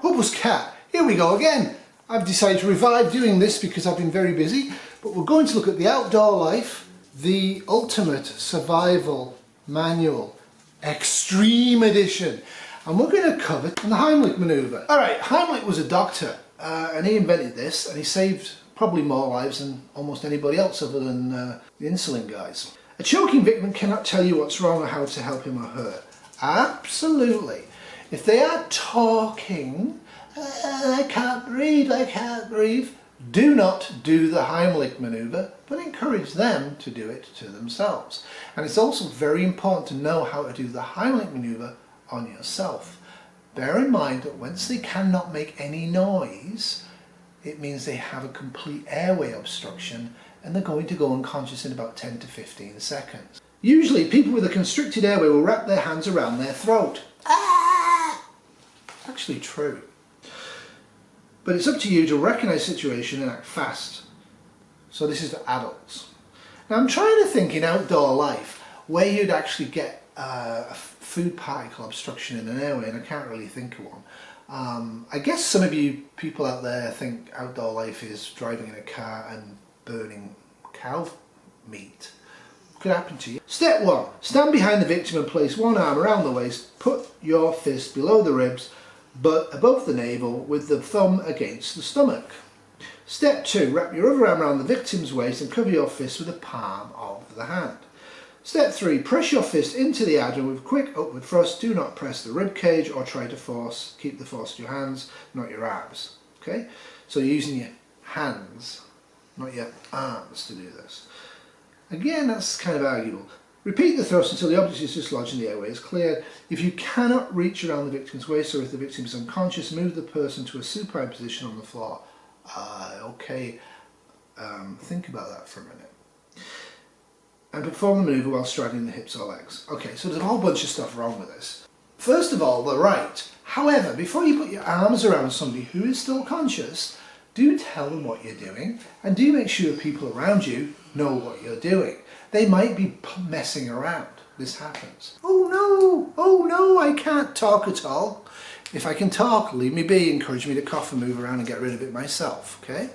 Huples cat. Here we go again. I've decided to revive doing this because I've been very busy, but we're going to look at the Outdoor Life, the Ultimate Survival Manual, Extreme Edition. And we're going to cover the Heimlich manoeuvre. Alright, Heimlich was a doctor and he invented this, and he saved probably more lives than almost anybody else other than the insulin guys. A choking victim cannot tell you what's wrong or how to help him or her. Absolutely. If they are talking, I can't breathe, do not do the Heimlich manoeuvre, but encourage them to do it to themselves. And it's also very important to know how to do the Heimlich manoeuvre on yourself. Bear in mind that once they cannot make any noise, it means they have a complete airway obstruction and they're going to go unconscious in about 10 to 15 seconds. Usually people with a constricted airway will wrap their hands around their throat. Actually true. But it's up to you to recognise the situation and act fast. So this is for adults. Now I'm trying to think in outdoor life where you'd actually get a food particle obstruction in an airway, and I can't really think of one. I guess some of you people out there think outdoor life is driving in a car and burning cow meat. Could happen to you. Step 1. Stand behind the victim and place one arm around the waist. Put your fist below the ribs but above the navel with the thumb against the stomach. Step 2. Wrap your other arm around the victim's waist and cover your fist with the palm of the hand. Step 3. Press your fist into the abdomen with quick upward thrust. Do not press the rib cage or try to keep the force to your hands, not your arms. Okay? So you're using your hands, not your arms, to do this. Again, that's kind of arguable. Repeat the thrust until the object is dislodged and the airway is cleared. If you cannot reach around the victim's waist, or if the victim is unconscious, move the person to a supine position on the floor. Think about that for a minute. And perform the manoeuvre while straddling the hips or legs. Okay, so there's a whole bunch of stuff wrong with this. First of all, they're right. However, before you put your arms around somebody who is still conscious, do tell them what you're doing, and do make sure people around you know what you're doing. They might be messing around. This happens. Oh no, I can't talk at all. If I can talk, leave me be, encourage me to cough and move around and get rid of it myself, okay?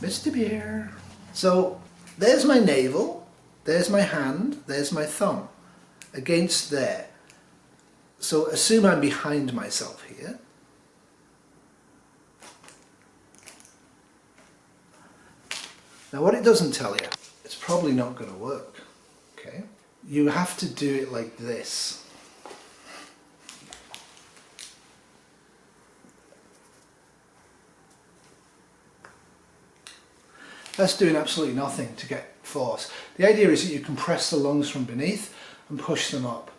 Mr. Behr. So, there's my navel, there's my hand, there's my thumb, against there. So assume I'm behind myself here. Now what it doesn't tell you, it's probably not going to work, okay? You have to do it like this. That's doing absolutely nothing to get force. The idea is that you compress the lungs from beneath and push them up.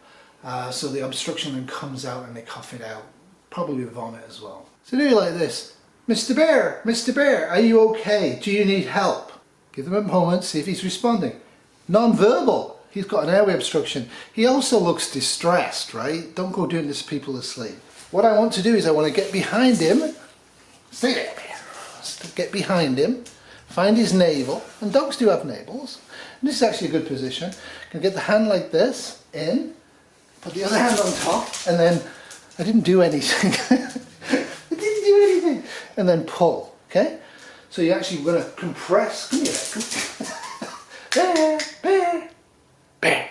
So the obstruction then comes out and they cough it out. Probably with vomit as well. So do it like this. Mr. Behr, are you okay? Do you need help? Give them a moment, see if he's responding. Non-verbal. He's got an airway obstruction. He also looks distressed, right? Don't go doing this to people asleep. What I want to do is I want to get behind him. Stay there, Behr. Get behind him. Find his navel. And dogs do have navels. And this is actually a good position. Can get the hand like this, in. Put the other hand on top. And then, I didn't do anything. I didn't do anything. And then pull, okay? So you're actually going to compress. Come here. Behr.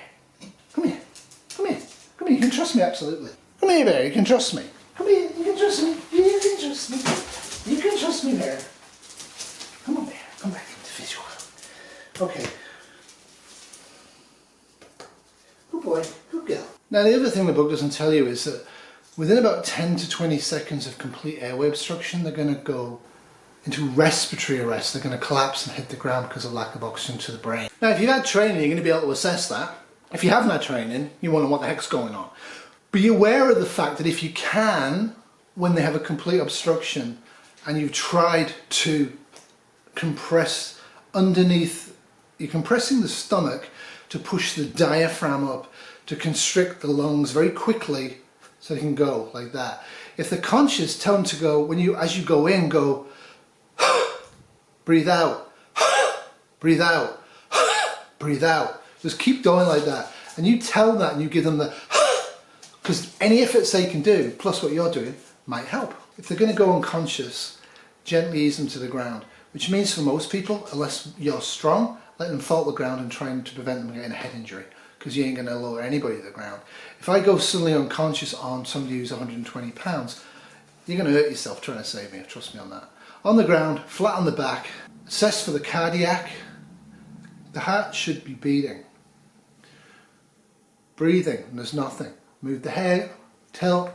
Come here. You can trust me, absolutely. Come here, Behr. You can trust me. Come here. You can trust me. You can trust me. You can trust me, Behr. Come on, Behr. Come back into visual. Okay. Good boy. Good girl. Now the other thing the book doesn't tell you is that within about 10 to 20 seconds of complete airway obstruction, they're going to go into respiratory arrest. They're going to collapse and hit the ground because of lack of oxygen to the brain. Now if you've had training, you're going to be able to assess that. If you haven't had training, you wonder what the heck's going on. Be aware of the fact that if you can, when they have a complete obstruction and you've tried to compress underneath, you're compressing the stomach to push the diaphragm up to constrict the lungs very quickly so they can go like that. If they're conscious, tell them to go, as you go in, go breathe out, breathe out, breathe out. Just keep going like that. And you tell them that and you give them the, because any efforts they can do, plus what you're doing, might help. If they're going to go unconscious, gently ease them to the ground, which means for most people, unless you're strong, let them fall to the ground and trying to prevent them getting a head injury, because you ain't going to lower anybody to the ground. If I go suddenly unconscious on somebody who's 120 pounds, you're going to hurt yourself trying to save me, trust me on that. On the ground, flat on the back, assess for the cardiac. The heart should be beating. Breathing, and there's nothing. Move the head, tilt,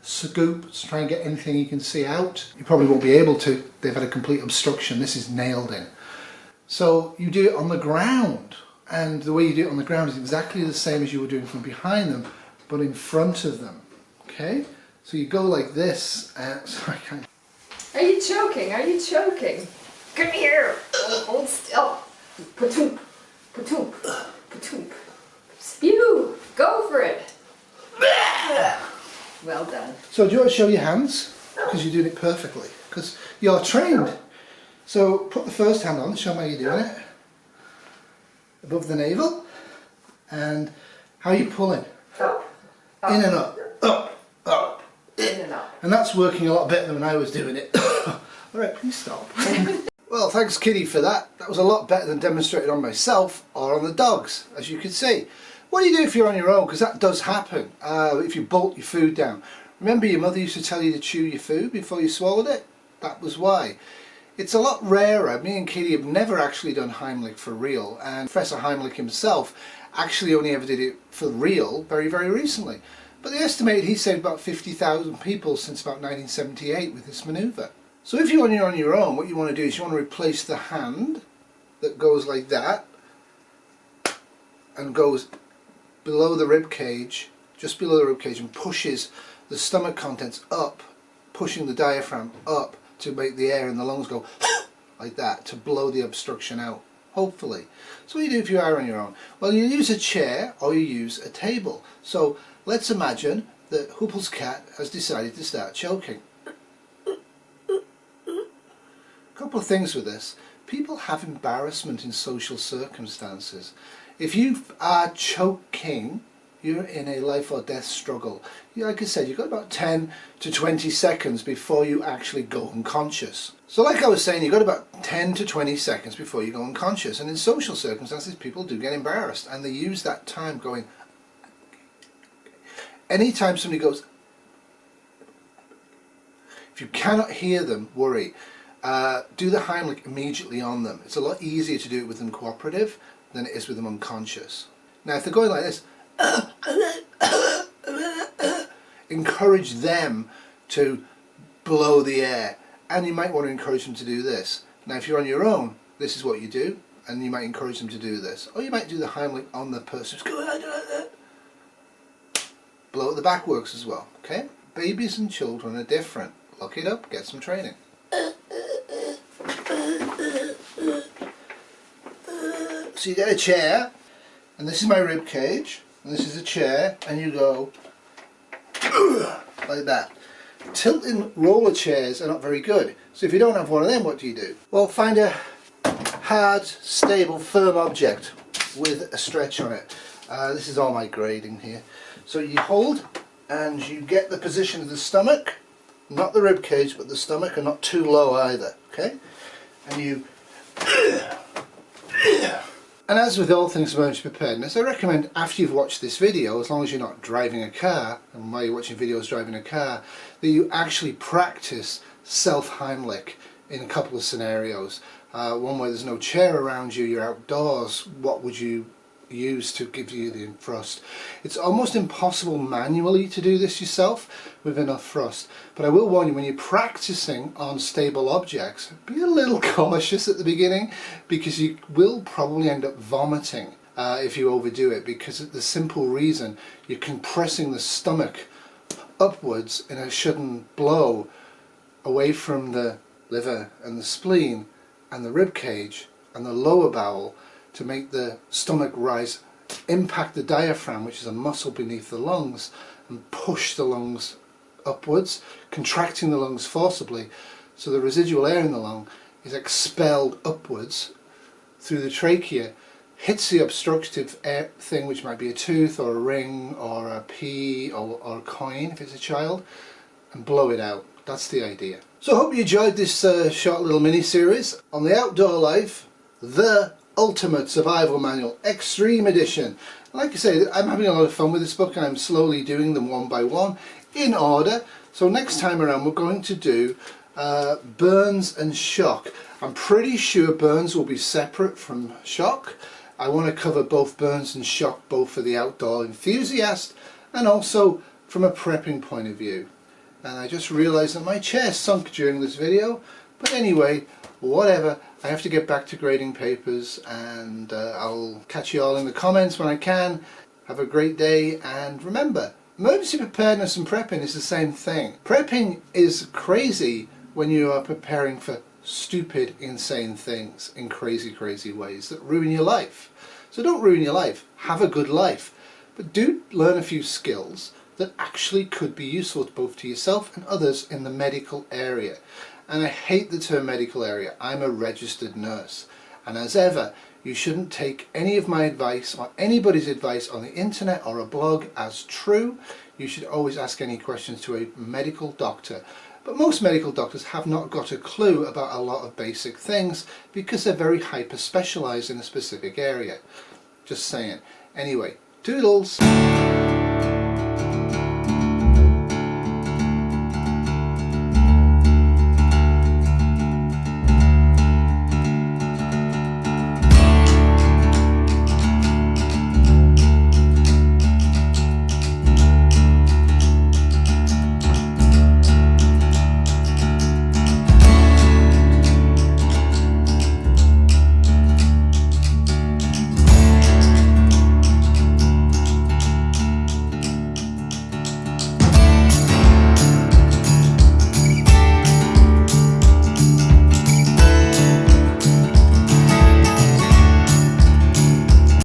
scoop, try and get anything you can see out. You probably won't be able to. They've had a complete obstruction. This is nailed in. So you do it on the ground, and the way you do it on the ground is exactly the same as you were doing from behind them, but in front of them. Okay? So you go like this, and sorry, I can't. Are you choking? Are you choking? Come here. Hold still. Patoop, patoop, patoop. Spew. Go for it. Well done. So do you want to show your hands? Because you're doing it perfectly. Because you're trained. So put the first hand on, show me how you're doing it. Above the navel. And how are you pulling? Up. Up. In and up. Up. Up. In and up. And that's working a lot better than when I was doing it. Alright, please stop. Well, thanks Kitty for that. That was a lot better than demonstrated on myself or on the dogs, as you can see. What do you do if you're on your own? Because that does happen. If you bolt your food down. Remember your mother used to tell you to chew your food before you swallowed it? That was why. It's a lot rarer. Me and Kitty have never actually done Heimlich for real, and Professor Heimlich himself actually only ever did it for real very, very recently. But they estimate he saved about 50,000 people since about 1978 with this manoeuvre. So if you're on your own, what you want to do is you want to replace the hand that goes like that and goes below the rib cage, just below the rib cage, and pushes the stomach contents up, pushing the diaphragm up to make the air in the lungs go like that, to blow the obstruction out, hopefully. So what do you do if you are on your own? Well, you use a chair or you use a table. So let's imagine that Huples' cat has decided to start choking. A couple of things with this. People have embarrassment in social circumstances. If you are choking, you're in a life or death struggle. Like I said, you've got about 10 to 20 seconds before you actually go unconscious. So like I was saying, you've got about 10 to 20 seconds before you go unconscious. And in social circumstances, people do get embarrassed. And they use that time going... Anytime somebody goes... If you cannot hear them, worry. Do the Heimlich immediately on them. It's a lot easier to do it with them cooperative than it is with them unconscious. Now if they're going like this, encourage them to blow the air, and you might want to encourage them to do this. Now if you're on your own, this is what you do, and you might encourage them to do this, or you might do the Heimlich on the person who's going like that. Blow at the back works as well. Okay, babies and children are different. Look it up, get some training. So you get a chair, and this is my rib cage, and this is a chair, and you go like that. Tilting roller chairs are not very good. So if you don't have one of them, what do you do? Well, find a hard, stable, firm object with a stretch on it. This is all my grading here. So you hold, and you get the position of the stomach, not the rib cage, but the stomach, and not too low either. Okay, and you. And as with all things emergency preparedness, I recommend after you've watched this video, as long as you're not driving a car, and while you're watching videos driving a car, that you actually practice self-Heimlich in a couple of scenarios. One where there's no chair around you, you're outdoors, what would you use to give you the thrust? It's almost impossible manually to do this yourself with enough thrust, but I will warn you, when you're practicing on stable objects, be a little cautious at the beginning, because you will probably end up vomiting if you overdo it, because of the simple reason you're compressing the stomach upwards in a sudden blow away from the liver and the spleen and the rib cage and the lower bowel, to make the stomach rise, impact the diaphragm, which is a muscle beneath the lungs, and push the lungs upwards, contracting the lungs forcibly, so the residual air in the lung is expelled upwards through the trachea, hits the obstructive air thing, which might be a tooth or a ring or a pea or a coin if it's a child, and blow it out. That's the idea. So I hope you enjoyed this short little mini-series on the outdoor life, the Ultimate Survival Manual Extreme Edition. Like I say, I'm having a lot of fun with this book and I'm slowly doing them one by one in order. So next time around we're going to do burns and shock. I'm pretty sure burns will be separate from shock. I want to cover both burns and shock, both for the outdoor enthusiast and also from a prepping point of view. And I just realised that my chair sunk during this video, but anyway, whatever. I have to get back to grading papers, and I'll catch you all in the comments when I can. Have a great day, and remember, emergency preparedness and prepping is the same thing. Prepping is crazy when you are preparing for stupid, insane things in crazy, crazy ways that ruin your life. So don't ruin your life. Have a good life. But do learn a few skills that actually could be useful both to yourself and others in the medical area. And I hate the term medical area. I'm a registered nurse. And as ever, you shouldn't take any of my advice or anybody's advice on the internet or a blog as true. You should always ask any questions to a medical doctor. But most medical doctors have not got a clue about a lot of basic things because they're very hyper specialised in a specific area. Just saying. Anyway, toodles!